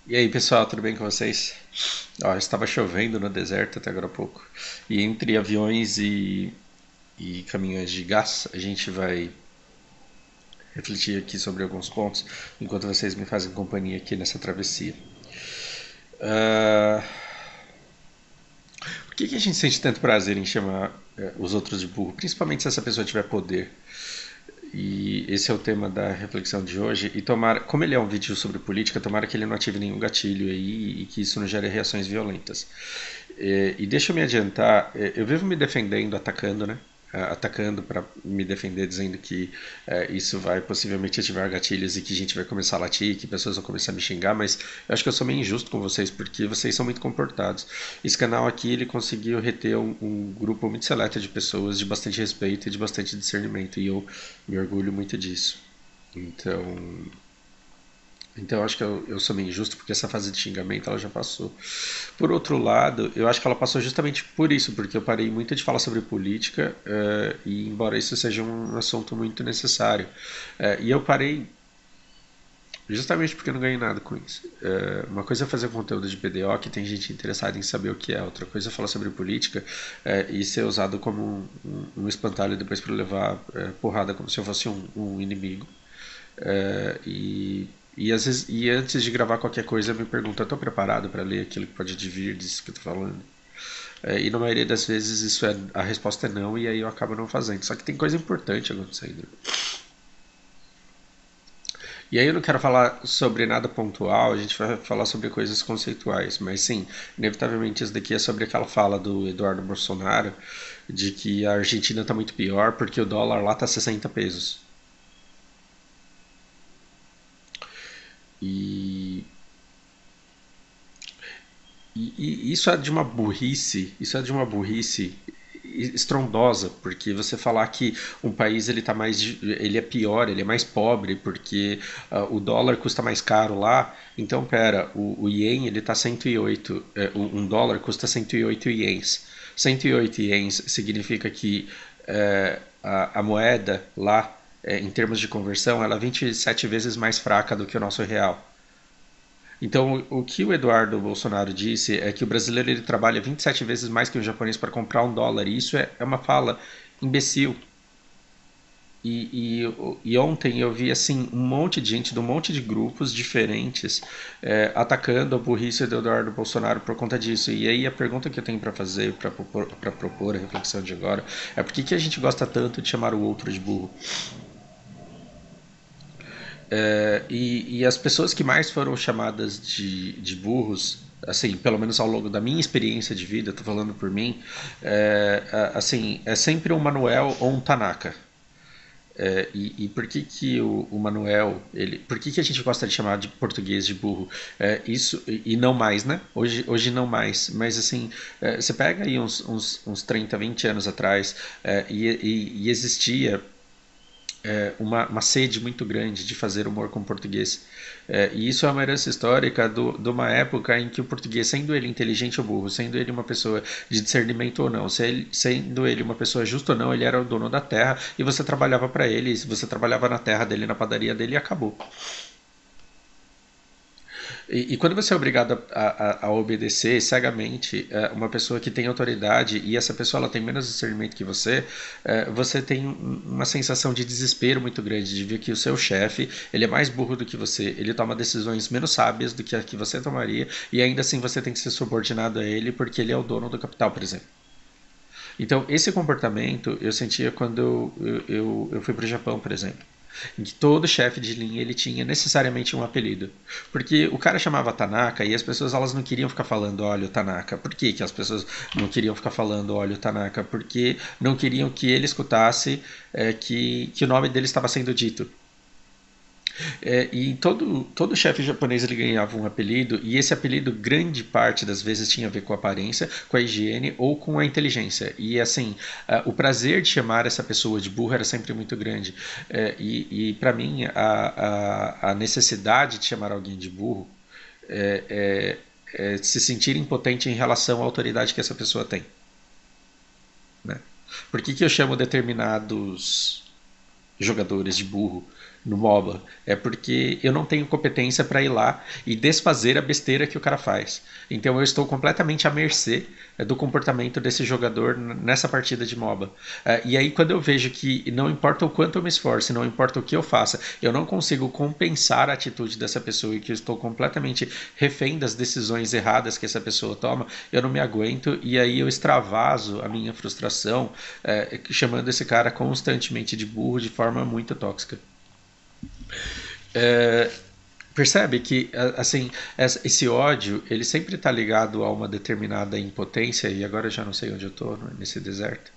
E aí, pessoal, tudo bem com vocês? Ó, estava chovendo no deserto até agora há pouco. E entre aviões e caminhões de gás, a gente vai refletir aqui sobre alguns pontos enquanto vocês me fazem companhia aqui nessa travessia. Ah, por que a gente sente tanto prazer em chamar os outros de burro? Principalmente se essa pessoa tiver poder. E esse é o tema da reflexão de hoje. E tomara, como ele é um vídeo sobre política, tomara que ele não ative nenhum gatilho aí e que isso não gere reações violentas. E deixa eu me adiantar, eu vivo me defendendo, atacando, né? Atacando para me defender, dizendo que isso vai possivelmente ativar gatilhos e que a gente vai começar a latir, que pessoas vão começar a me xingar, mas eu acho que eu sou meio injusto com vocês porque vocês são muito comportados. Esse canal aqui ele conseguiu reter um grupo muito seleto de pessoas de bastante respeito e de bastante discernimento e eu me orgulho muito disso. Então, então eu acho que eu sou meio injusto porque essa fase de xingamento ela já passou. Por outro lado, eu acho que ela passou justamente por isso, porque eu parei muito de falar sobre política e embora isso seja um assunto muito necessário. E eu parei justamente porque eu não ganhei nada com isso. Uma coisa é fazer conteúdo de BDO, que tem gente interessada em saber o que é, outra coisa é falar sobre política e ser usado como um espantalho depois para levar porrada como se eu fosse um inimigo. E às vezes, e antes de gravar qualquer coisa, eu me pergunto: eu estou preparado para ler aquilo que pode advir disso que eu estou falando? E na maioria das vezes a resposta é não, e aí eu acabo não fazendo. Só que tem coisa importante acontecendo. E aí eu não quero falar sobre nada pontual, a gente vai falar sobre coisas conceituais. Mas sim, inevitavelmente isso daqui é sobre aquela fala do Eduardo Bolsonaro de que a Argentina está muito pior porque o dólar lá está 60 pesos. E e isso é de uma burrice, isso é de uma burrice estrondosa, porque você falar que um país ele tá mais, ele é pior, ele é mais pobre porque o dólar custa mais caro lá. Então, pera, o ien ele tá 108, um dólar custa 108 ienes. 108 ienes significa que a moeda lá, em termos de conversão, ela é 27 vezes mais fraca do que o nosso real. Então, o que o Eduardo Bolsonaro disse é que o brasileiro ele trabalha 27 vezes mais que o japonês para comprar um dólar. E isso é uma fala imbecil. E ontem eu vi assim um monte de gente de um monte de grupos diferentes atacando a burrice do Eduardo Bolsonaro por conta disso. E aí a pergunta que eu tenho para fazer, para propor a reflexão de agora, é por que, que a gente gosta tanto de chamar o outro de burro? E as pessoas que mais foram chamadas de burros, assim, pelo menos ao longo da minha experiência de vida, tô falando por mim, assim, é sempre um Manuel ou um Tanaka. E por que que o Manuel, por que que a gente gosta de chamar de português de burro? Isso, e não mais, né? Hoje não mais, mas assim, você pega aí uns 30, 20 anos atrás, e existia uma sede muito grande de fazer humor com português. E isso é uma herança histórica de uma época em que o português, sendo ele inteligente ou burro, sendo ele uma pessoa de discernimento ou não, sendo ele uma pessoa justa ou não, ele era o dono da terra e você trabalhava para ele, você trabalhava na terra dele, na padaria dele e acabou. E quando você é obrigado a obedecer cegamente uma pessoa que tem autoridade e essa pessoa ela tem menos discernimento que você tem uma sensação de desespero muito grande de ver que o seu chefe ele é mais burro do que você, ele toma decisões menos sábias do que a que você tomaria e ainda assim você tem que ser subordinado a ele porque ele é o dono do capital, por exemplo. Então, esse comportamento eu sentia quando eu fui para o Japão, por exemplo. Em que todo chefe de linha ele tinha necessariamente um apelido. Porque o cara chamava Tanaka e as pessoas elas não queriam ficar falando óleo Tanaka. Por que, que as pessoas não queriam ficar falando óleo Tanaka? Porque não queriam que ele escutasse que o nome dele estava sendo dito. E todo chefe japonês ele ganhava um apelido, e esse apelido, grande parte das vezes, tinha a ver com a aparência, com a higiene ou com a inteligência. E assim, o prazer de chamar essa pessoa de burro era sempre muito grande. E para mim, a necessidade de chamar alguém de burro é se sentir impotente em relação à autoridade que essa pessoa tem. Né? Por que, que eu chamo determinados jogadores de burro? no MOBA. É porque eu não tenho competência para ir lá e desfazer a besteira que o cara faz. Então eu estou completamente à mercê do comportamento desse jogador nessa partida de MOBA. E aí quando eu vejo que não importa o quanto eu me esforce, não importa o que eu faça, eu não consigo compensar a atitude dessa pessoa e que eu estou completamente refém das decisões erradas que essa pessoa toma, eu não me aguento e aí eu extravaso a minha frustração, chamando esse cara constantemente de burro de forma muito tóxica. É, percebe que assim esse ódio ele sempre está ligado a uma determinada impotência e agora eu já não sei onde eu estou nesse deserto.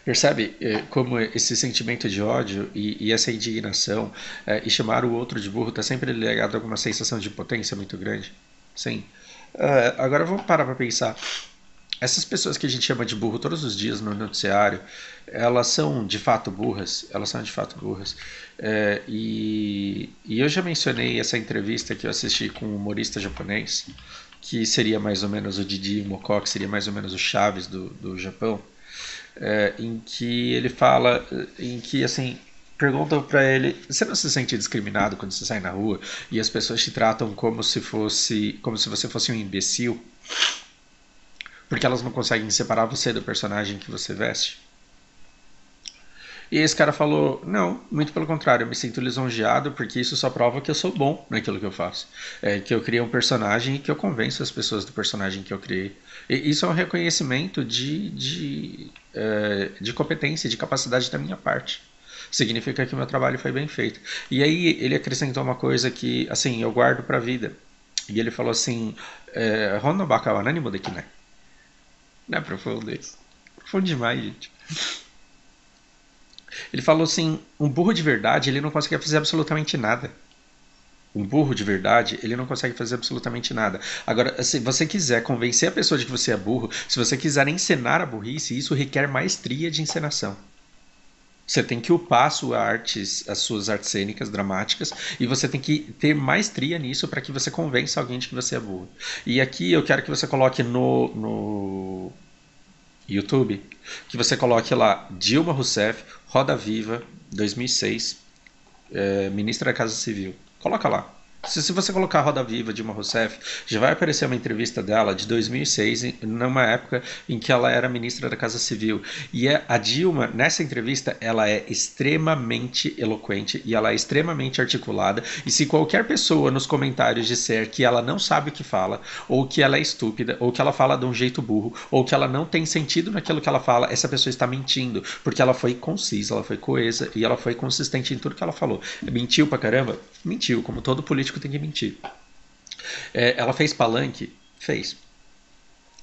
Percebe como esse sentimento de ódio e essa indignação e chamar o outro de burro está sempre ligado a alguma sensação de impotência muito grande? Sim. Agora vamos parar para pensar. Essas pessoas que a gente chama de burro todos os dias no noticiário, elas são de fato burras? Elas são de fato burras. E eu já mencionei essa entrevista que eu assisti com um humorista japonês, que seria mais ou menos o Didi Mocó, que seria mais ou menos o Chaves do Japão, em que ele fala, em que assim, perguntam para ele, você não se sente discriminado quando você sai na rua e as pessoas te tratam como se você fosse um imbecil, porque elas não conseguem separar você do personagem que você veste? E esse cara falou, não, muito pelo contrário, eu me sinto lisonjeado porque isso só prova que eu sou bom naquilo que eu faço. Que eu criei um personagem e que eu convenço as pessoas do personagem que eu criei. E isso é um reconhecimento de competência, de capacidade da minha parte. Significa que o meu trabalho foi bem feito. E aí ele acrescentou uma coisa que, assim, eu guardo pra vida. E ele falou assim, Hono baka wa nani mo dekinai. Não é profundo isso? Profundo demais, gente. Ele falou assim, um burro de verdade, ele não consegue fazer absolutamente nada. Um burro de verdade, ele não consegue fazer absolutamente nada. Agora, se você quiser convencer a pessoa de que você é burro, se você quiser encenar a burrice, isso requer maestria de encenação. Você tem que upar as suas artes cênicas dramáticas e você tem que ter maestria nisso para que você convença alguém de que você é burro. E aqui eu quero que você coloque no YouTube, que você coloque lá Dilma Rousseff, Roda Viva, 2006, ministra da Casa Civil. Coloca lá. Se você colocar Roda Viva Dilma Rousseff, já vai aparecer uma entrevista dela de 2006, numa época em que ela era ministra da Casa Civil. E a Dilma, nessa entrevista, ela é extremamente eloquente e ela é extremamente articulada. E se qualquer pessoa nos comentários disser que ela não sabe o que fala, ou que ela é estúpida, ou que ela fala de um jeito burro, ou que ela não tem sentido naquilo que ela fala, essa pessoa está mentindo. Porque ela foi concisa, ela foi coesa e ela foi consistente em tudo que ela falou. Mentiu pra caramba? Mentiu, como todo político tem que mentir. Ela fez palanque? Fez.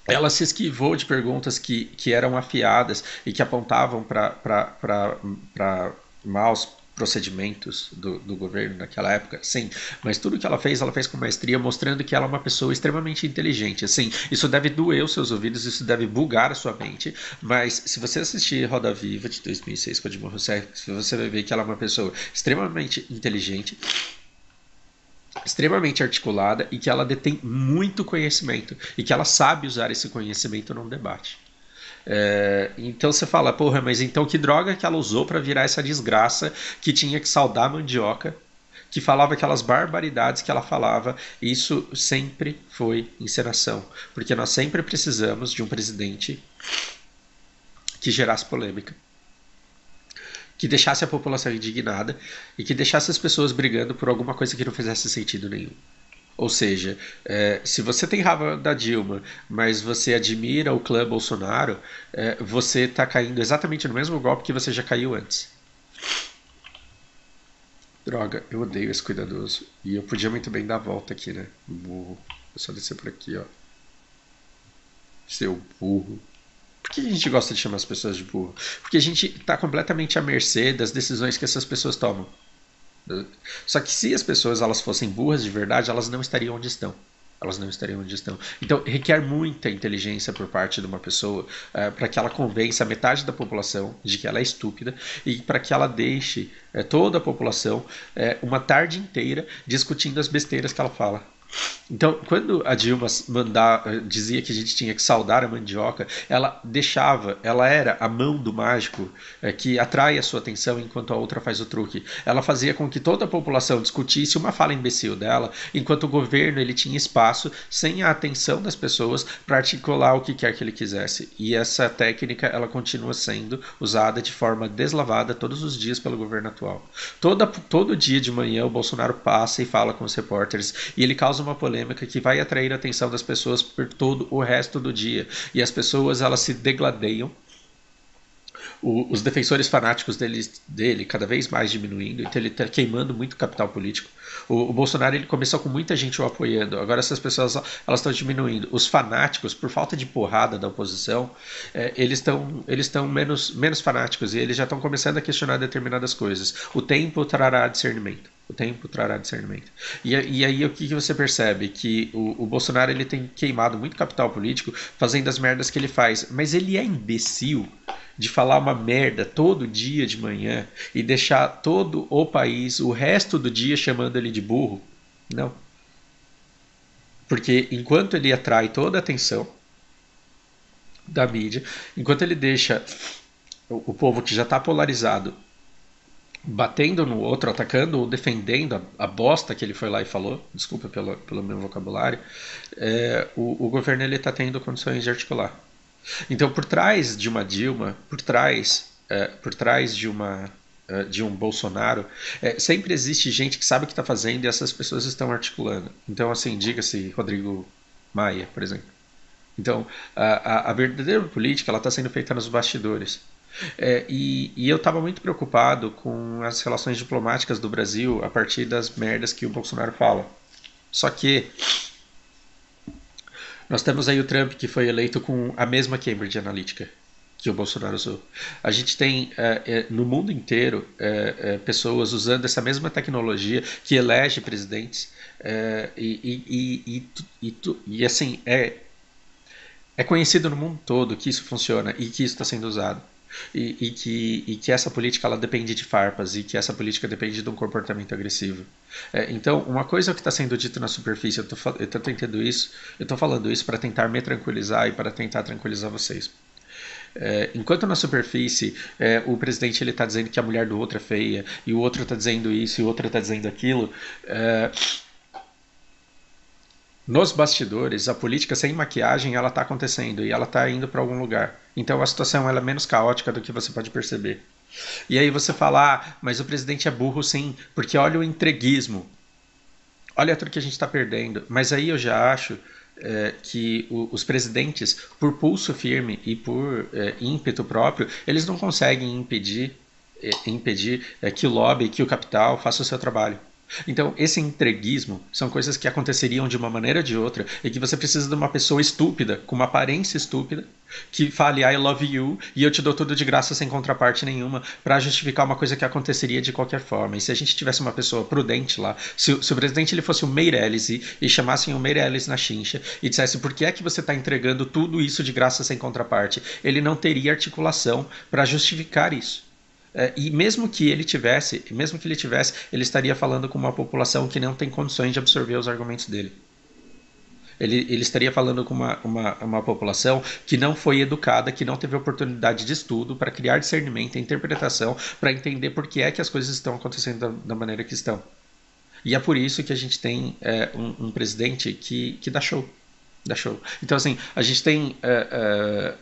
Ela se esquivou de perguntas que eram afiadas e que apontavam para maus procedimentos do governo naquela época, sim, mas tudo que ela fez com maestria, mostrando que ela é uma pessoa extremamente inteligente, assim, isso deve doer os seus ouvidos, isso deve bugar a sua mente, mas se você assistir Roda Viva de 2006 com a Dilma Rousseff, você vai ver que ela é uma pessoa extremamente inteligente, extremamente articulada e que ela detém muito conhecimento e que ela sabe usar esse conhecimento num debate. Então você fala, porra, mas então que droga que ela usou para virar essa desgraça que tinha que saudar a mandioca, que falava aquelas barbaridades que ela falava? Isso sempre foi encenação, porque nós sempre precisamos de um presidente que gerasse polêmica, que deixasse a população indignada e que deixasse as pessoas brigando por alguma coisa que não fizesse sentido nenhum. Ou seja, se você tem raiva da Dilma, mas você admira o clã Bolsonaro, você está caindo exatamente no mesmo golpe que você já caiu antes. Droga, eu odeio esse cuidadoso. E eu podia muito bem dar a volta aqui, né? Burro. É só descer por aqui, ó. Seu burro. Por que a gente gosta de chamar as pessoas de burro? Porque a gente está completamente à mercê das decisões que essas pessoas tomam. Só que se as pessoas elas fossem burras de verdade, elas não estariam onde estão. Elas não estariam onde estão. Então, requer muita inteligência por parte de uma pessoa para que ela convença a metade da população de que ela é estúpida e para que ela deixe toda a população uma tarde inteira discutindo as besteiras que ela fala. Então, quando a Dilma dizia que a gente tinha que saudar a mandioca, ela era a mão do mágico que atrai a sua atenção enquanto a outra faz o truque. Ela fazia com que toda a população discutisse uma fala imbecil dela, enquanto o governo ele tinha espaço, sem a atenção das pessoas, para articular o que quer que ele quisesse. E essa técnica ela continua sendo usada de forma deslavada todos os dias pelo governo atual. Todo dia de manhã o Bolsonaro passa e fala com os repórteres e ele causa uma polêmica que vai atrair a atenção das pessoas por todo o resto do dia. E as pessoas elas se degladeiam, os defensores fanáticos dele cada vez mais diminuindo, então ele está queimando muito capital político. O Bolsonaro ele começou com muita gente o apoiando, agora essas pessoas elas estão diminuindo. Os fanáticos, por falta de porrada da oposição, eles estão menos fanáticos e eles já estão começando a questionar determinadas coisas. O tempo trará discernimento. O tempo trará discernimento. E aí o que você percebe? Que o Bolsonaro ele tem queimado muito capital político fazendo as merdas que ele faz, mas ele é imbecil de falar uma merda todo dia de manhã e deixar todo o país, o resto do dia, chamando ele de burro. Não. Porque enquanto ele atrai toda a atenção da mídia, enquanto ele deixa o povo que já está polarizado batendo no outro, atacando ou defendendo a bosta que ele foi lá e falou, desculpa pelo meu vocabulário, o governo está tendo condições de articular. Então, por trás de uma Dilma, por trás de um Bolsonaro, sempre existe gente que sabe o que está fazendo e essas pessoas estão articulando. Então, assim, diga-se Rodrigo Maia, por exemplo. Então, a verdadeira política ela está sendo feita nos bastidores. E eu estava muito preocupado com as relações diplomáticas do Brasil a partir das merdas que o Bolsonaro fala. Só que nós temos aí o Trump que foi eleito com a mesma Cambridge Analytica que o Bolsonaro usou. A gente tem no mundo inteiro pessoas usando essa mesma tecnologia que elege presidentes e assim é conhecido no mundo todo que isso funciona e que isso está sendo usado. E que essa política ela depende de farpas e que essa política depende de um comportamento agressivo. Então, uma coisa que está sendo dita na superfície, eu estou falando isso para tentar me tranquilizar e para tentar tranquilizar vocês. Enquanto na superfície o presidente está dizendo que a mulher do outro é feia e o outro está dizendo isso e o outro está dizendo aquilo, nos bastidores, a política sem maquiagem ela está acontecendo e ela está indo para algum lugar. Então a situação ela é menos caótica do que você pode perceber. E aí você fala, mas o presidente é burro sim, porque olha o entreguismo. Olha tudo que a gente está perdendo. Mas aí eu já acho que os presidentes, por pulso firme e por ímpeto próprio, eles não conseguem impedir que o lobby, que o capital faça o seu trabalho. Então, esse entreguismo são coisas que aconteceriam de uma maneira ou de outra e que você precisa de uma pessoa estúpida, com uma aparência estúpida, que fale I love you e eu te dou tudo de graça sem contraparte nenhuma para justificar uma coisa que aconteceria de qualquer forma. E se a gente tivesse uma pessoa prudente lá, se o presidente ele fosse o Meirelles e chamassem o Meirelles na chincha e dissesse por que é que você está entregando tudo isso de graça sem contraparte, ele não teria articulação para justificar isso. E mesmo que ele tivesse, ele estaria falando com uma população que não tem condições de absorver os argumentos dele. Ele estaria falando com uma população que não foi educada, que não teve oportunidade de estudo para criar discernimento e interpretação para entender por que é que as coisas estão acontecendo da maneira que estão. E é por isso que a gente tem um presidente que dá show. Então, assim, a gente tem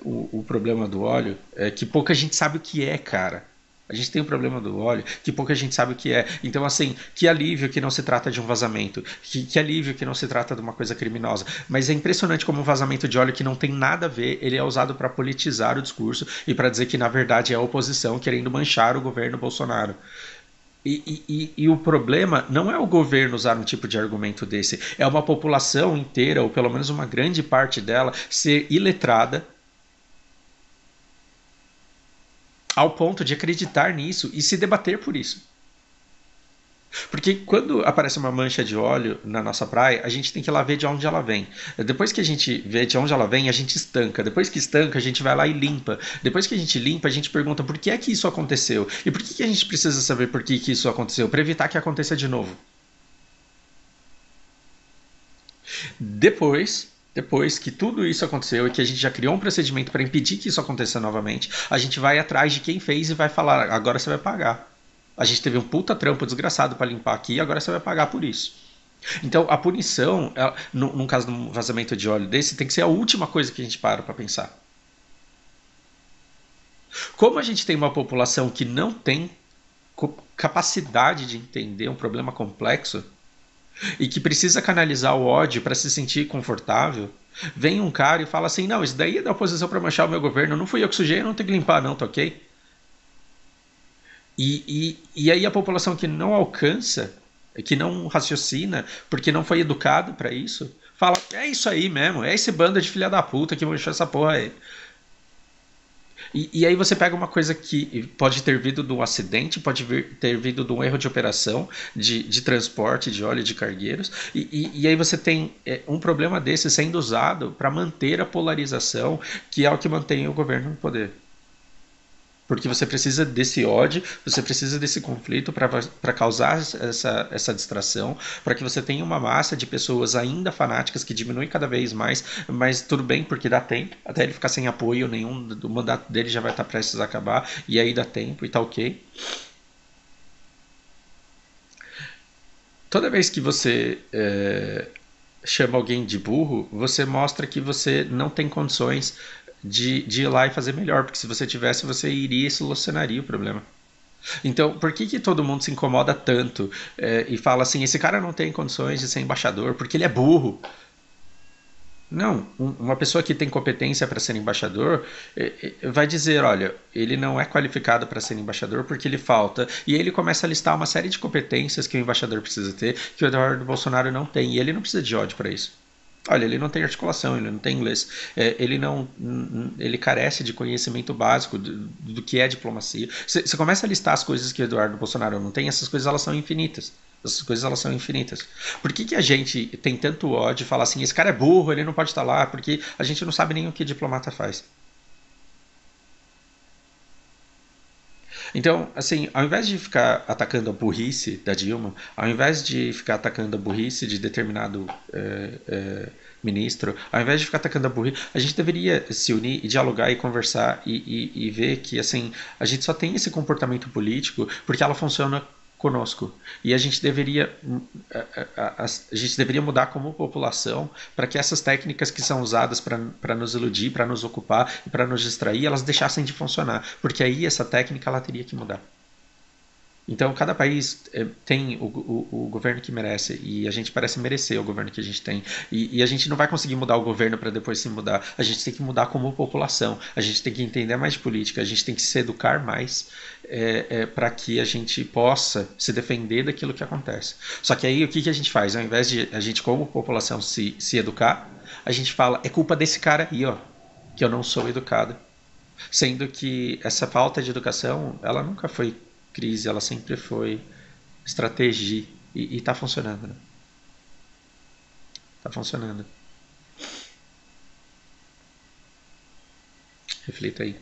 o problema do óleo, que pouca gente sabe o que é, cara. A gente tem o problema do óleo, que pouca gente sabe o que é. Então, assim, que alívio que não se trata de um vazamento. Que alívio que não se trata de uma coisa criminosa. Mas é impressionante como um vazamento de óleo que não tem nada a ver, ele é usado para politizar o discurso e para dizer que, na verdade, é a oposição querendo manchar o governo Bolsonaro. E o problema não é o governo usar um tipo de argumento desse. É uma população inteira, ou pelo menos uma grande parte dela, ser iletrada ao ponto de acreditar nisso e se debater por isso. Porque quando aparece uma mancha de óleo na nossa praia, a gente tem que ir lá ver de onde ela vem. Depois que a gente vê de onde ela vem, a gente estanca. Depois que estanca, a gente vai lá e limpa. Depois que a gente limpa, a gente pergunta por que é que isso aconteceu. E por que a gente precisa saber por que isso aconteceu? Para evitar que aconteça de novo. Depois que tudo isso aconteceu e que a gente já criou um procedimento para impedir que isso aconteça novamente, a gente vai atrás de quem fez e vai falar: agora você vai pagar. A gente teve um puta trampo desgraçado para limpar aqui, agora você vai pagar por isso. Então, a punição, num caso de um vazamento de óleo desse, tem que ser a última coisa que a gente para pensar. Como a gente tem uma população que não tem capacidade de entender um problema complexo e que precisa canalizar o ódio para se sentir confortável, vem um cara e fala assim: não, isso daí é da oposição para manchar o meu governo, não fui eu que sujei, eu não tenho que limpar, não, tá ok? E aí a população que não alcança, que não raciocina, porque não foi educado para isso, fala: é isso aí mesmo, é esse bando de filha da puta que manchou essa porra aí. E aí você pega uma coisa que pode ter vindo de um acidente, pode ter vindo de um erro de operação, de transporte de óleo de cargueiros, e aí você tem um problema desse sendo usado para manter a polarização, que é o que mantém o governo no poder. Porque você precisa desse ódio, você precisa desse conflito para causar essa distração, para que você tenha uma massa de pessoas ainda fanáticas que diminui cada vez mais, mas tudo bem, porque dá tempo, até ele ficar sem apoio nenhum, o mandato dele já vai estar prestes a acabar, e aí dá tempo e tá ok. Toda vez que você chama alguém de burro, você mostra que você não tem condições de ir lá e fazer melhor, porque se você tivesse, você iria e solucionaria o problema. Então, por que, que todo mundo se incomoda tanto e fala assim: esse cara não tem condições de ser embaixador porque ele é burro? Não, uma pessoa que tem competência para ser embaixador vai dizer: olha, ele não é qualificado para ser embaixador porque ele falta. E ele começa a listar uma série de competências que o embaixador precisa ter, que o Eduardo Bolsonaro não tem. E ele não precisa de ódio para isso. Olha, ele não tem articulação, ele não tem inglês, ele carece de conhecimento básico do que é diplomacia. Você começa a listar as coisas que o Eduardo Bolsonaro não tem, essas coisas elas são infinitas. Essas coisas elas são infinitas. Por que, que a gente tem tanto ódio e fala assim: esse cara é burro, ele não pode estar lá, porque a gente não sabe nem o que diplomata faz. Então, assim, ao invés de ficar atacando a burrice da Dilma, ao invés de ficar atacando a burrice de determinado ministro, ao invés de ficar atacando a burrice, a gente deveria se unir e dialogar e conversar e ver que, assim, a gente só tem esse comportamento político porque ela funciona conosco. E a gente deveria a gente deveria mudar como população para que essas técnicas que são usadas para nos iludir, para nos ocupar e para nos distrair, elas deixassem de funcionar, porque aí essa técnica ela teria que mudar. Então, cada país tem o governo que merece e a gente parece merecer o governo que a gente tem. E a gente não vai conseguir mudar o governo para depois se mudar. A gente tem que mudar como população. A gente tem que entender mais de política. A gente tem que se educar mais para que a gente possa se defender daquilo que acontece. Só que aí o que a gente faz? Ao invés de a gente, como população, se educar, a gente fala: é culpa desse cara aí, ó, que eu não sou educado. Sendo que essa falta de educação, ela nunca foi crise, ela sempre foi estratégia e tá funcionando, né? Tá funcionando. Reflita aí.